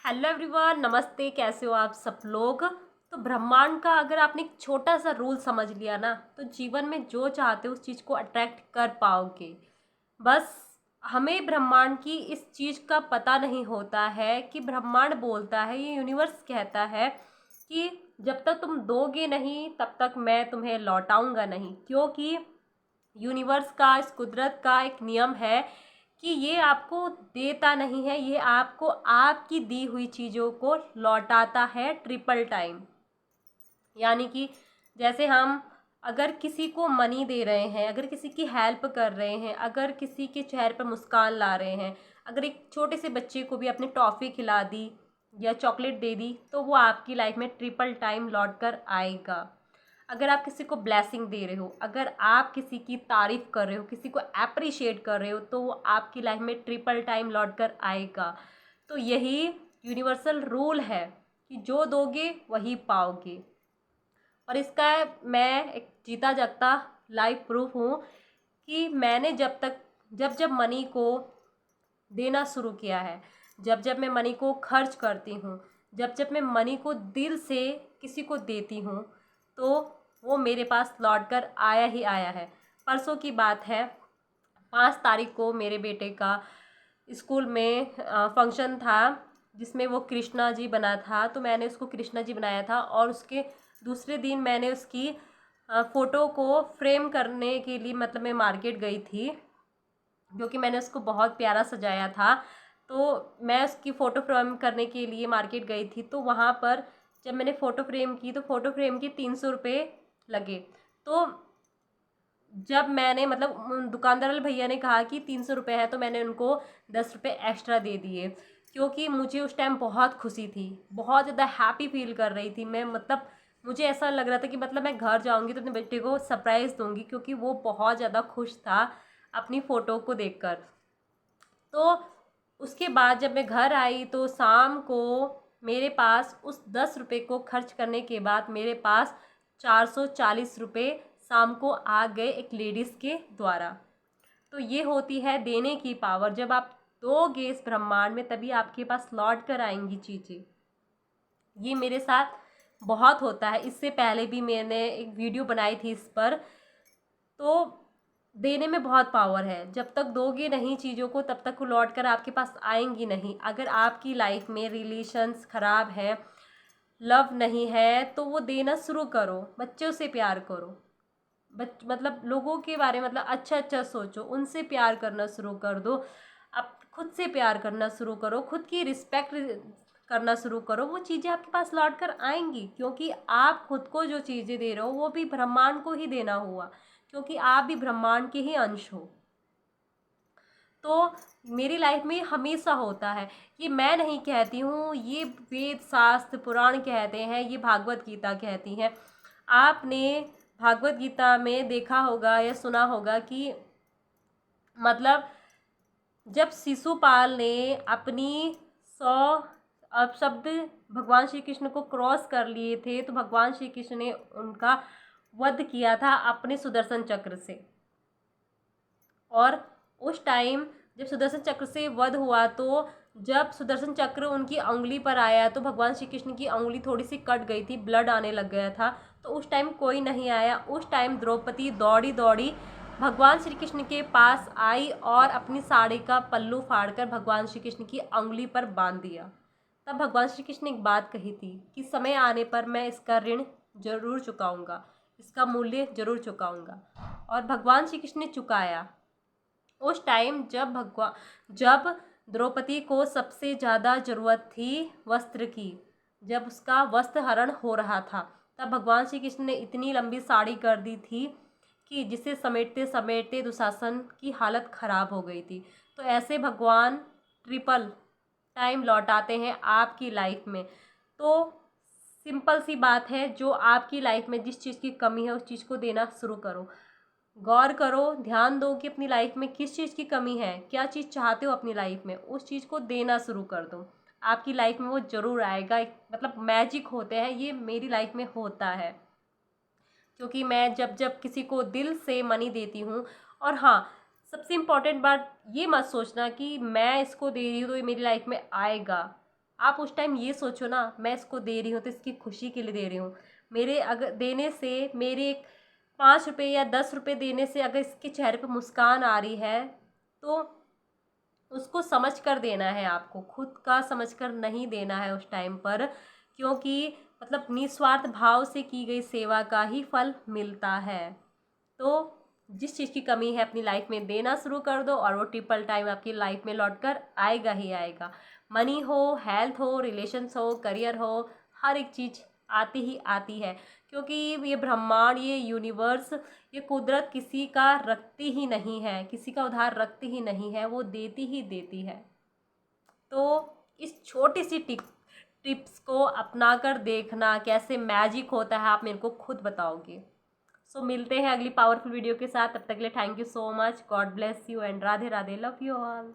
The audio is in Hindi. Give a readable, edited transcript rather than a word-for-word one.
हेलो एवरीवन, नमस्ते। कैसे हो आप सब लोग। तो ब्रह्मांड का अगर आपने एक छोटा सा रूल समझ लिया ना, तो जीवन में जो चाहते हो उस चीज़ को अट्रैक्ट कर पाओगे। बस हमें ब्रह्मांड की इस चीज़ का पता नहीं होता है कि ब्रह्मांड बोलता है, ये यूनिवर्स कहता है कि जब तक तुम दोगे नहीं तब तक मैं तुम्हें लौटाऊंगा नहीं। क्योंकि यूनिवर्स का, इस कुदरत का एक नियम है कि ये आपको देता नहीं है, ये आपको आपकी दी हुई चीज़ों को लौटाता है ट्रिपल टाइम। यानी कि जैसे हम अगर किसी को मनी दे रहे हैं, अगर किसी की हेल्प कर रहे हैं, अगर किसी के चेहरे पर मुस्कान ला रहे हैं, अगर एक छोटे से बच्चे को भी अपनी टॉफ़ी खिला दी या चॉकलेट दे दी, तो वो आपकी लाइफ में ट्रिपल टाइम लौट कर आएगा। अगर आप किसी को ब्लेसिंग दे रहे हो, अगर आप किसी की तारीफ़ कर रहे हो, किसी को अप्रिशिएट कर रहे हो, तो वो आपकी लाइफ में ट्रिपल टाइम लौट कर आएगा। तो यही यूनिवर्सल रूल है कि जो दोगे वही पाओगे। और इसका मैं एक जीता जागता लाइव प्रूफ हूँ कि मैंने जब जब मनी को देना शुरू किया है, जब जब मैं मनी को खर्च करती हूँ, जब जब मैं मनी को दिल से किसी को देती हूँ, तो वो मेरे पास लौट कर आया ही आया है। परसों की बात है, 5 तारीख को मेरे बेटे का स्कूल में फंक्शन था जिसमें वो कृष्णा जी बना था। तो मैंने उसको कृष्णा जी बनाया था और उसके दूसरे दिन मैंने उसकी फ़ोटो को फ्रेम करने के लिए मतलब मैं मार्केट गई थी, क्योंकि मैंने उसको बहुत प्यारा सजाया था। तो मैं उसकी फ़ोटो फ्रेम करने के लिए मार्केट गई थी। तो वहाँ पर जब मैंने फ़ोटो फ्रेम की तो फ़ोटो फ्रेम के 300 रुपये लगे। तो जब मैंने मतलब दुकानदार वाले भैया ने कहा कि 300 रुपये है, तो मैंने उनको 10 रुपये एक्स्ट्रा दे दिए, क्योंकि मुझे उस टाइम बहुत खुशी थी, बहुत ज़्यादा हैप्पी फील कर रही थी मैं। मतलब मुझे ऐसा लग रहा था कि मतलब मैं घर जाऊंगी तो अपने बेटे को सरप्राइज़ दूंगी, क्योंकि वो बहुत ज़्यादा खुश था अपनी फ़ोटो को देखकर। तो उसके बाद जब मैं घर आई तो शाम को मेरे पास उस 10 रुपये को खर्च करने के बाद मेरे पास 440 रुपये शाम को आ गए एक लेडीज़ के द्वारा। तो ये होती है देने की पावर। जब आप दोगे इस ब्रह्मांड में, तभी आपके पास लौट कर आएंगी चीज़ें। ये मेरे साथ बहुत होता है। इससे पहले भी मैंने एक वीडियो बनाई थी इस पर। तो देने में बहुत पावर है। जब तक दोगे नहीं चीज़ों को, तब तक वो लौट कर आपके पास आएंगी नहीं। अगर आपकी लाइफ में रिलेशंस ख़राब है, लव नहीं है, तो वो देना शुरू करो। बच्चों से प्यार करो, मतलब लोगों के बारे में मतलब अच्छा अच्छा सोचो, उनसे प्यार करना शुरू कर दो। आप खुद से प्यार करना शुरू करो, खुद की रिस्पेक्ट करना शुरू करो। वो चीज़ें आपके पास लौट कर आएंगी, क्योंकि आप खुद को जो चीज़ें दे रहे हो वो भी ब्रह्मांड को ही देना हुआ, क्योंकि आप भी ब्रह्मांड के ही अंश हो। तो मेरी लाइफ में हमेशा होता है। ये मैं नहीं कहती हूँ, ये वेद शास्त्र पुराण कहते हैं, ये भागवत गीता कहती हैं। आपने भागवत गीता में देखा होगा या सुना होगा कि मतलब जब शिशुपाल ने अपनी 100 शब्द भगवान श्री कृष्ण को क्रॉस कर लिए थे, तो भगवान श्री कृष्ण ने उनका वध किया था अपने सुदर्शन चक्र से। और उस टाइम जब सुदर्शन चक्र से वध हुआ, तो जब सुदर्शन चक्र उनकी उंगली पर आया तो भगवान श्री कृष्ण की उंगली थोड़ी सी कट गई थी, ब्लड आने लग गया था। तो उस टाइम कोई नहीं आया। उस टाइम द्रौपदी दौड़ी दौड़ी भगवान श्री कृष्ण के पास आई और अपनी साड़ी का पल्लू फाड़कर भगवान श्री कृष्ण की उंगली पर बांध दिया। तब भगवान श्री कृष्ण ने एक बात कही थी कि समय आने पर मैं इसका ऋण जरूर चुकाऊंगा, इसका मूल्य जरूर चुकाऊंगा। और भगवान श्री कृष्ण ने चुकाया। उस टाइम जब द्रौपदी को सबसे ज़्यादा ज़रूरत थी वस्त्र की, जब उसका वस्त्र हरण हो रहा था, तब भगवान श्री कृष्ण ने इतनी लंबी साड़ी कर दी थी कि जिसे समेटते समेटते दुशासन की हालत ख़राब हो गई थी। तो ऐसे भगवान ट्रिपल टाइम लौटाते हैं आपकी लाइफ में। तो सिंपल सी बात है, जो आपकी लाइफ में जिस चीज़ की कमी है उस चीज़ को देना शुरू करो। गौर करो, ध्यान दो कि अपनी लाइफ में किस चीज़ की कमी है, क्या चीज़ चाहते हो अपनी लाइफ में, उस चीज़ को देना शुरू कर दो। आपकी लाइफ में वो ज़रूर आएगा। मतलब मैजिक होते हैं, ये मेरी लाइफ में होता है, क्योंकि मैं जब जब किसी को दिल से मनी देती हूँ। और हाँ, सबसे इम्पॉर्टेंट बात ये मत सोचना कि मैं इसको दे रही हूँ तो ये मेरी लाइफ में आएगा। आप उस टाइम ये सोचो ना, मैं इसको दे रही हूँ तो इसकी खुशी के लिए दे रही हूँ। मेरे अगर देने से, मेरे 5 रुपये या 10 रुपये देने से अगर इसके चेहरे पे मुस्कान आ रही है, तो उसको समझ कर देना है आपको, खुद का समझ कर नहीं देना है उस टाइम पर, क्योंकि मतलब निस्वार्थ भाव से की गई सेवा का ही फल मिलता है। तो जिस चीज़ की कमी है अपनी लाइफ में देना शुरू कर दो, और वो ट्रिपल टाइम आपकी लाइफ में लौट कर आएगा ही आएगा। मनी हो, हेल्थ हो, रिलेशंस हो, करियर हो, हर एक चीज़ आती ही आती है, क्योंकि ये ब्रह्मांड, ये यूनिवर्स, ये कुदरत किसी का रखती ही नहीं है, किसी का उधार रखती ही नहीं है, वो देती ही देती है। तो इस छोटी सी टिप्स को अपना कर देखना, कैसे मैजिक होता है आप मेरे को खुद बताओगे। सो मिलते हैं अगली पावरफुल वीडियो के साथ, तब तक के लिए thank you so much, God bless you and Radhe Radhe, love you all.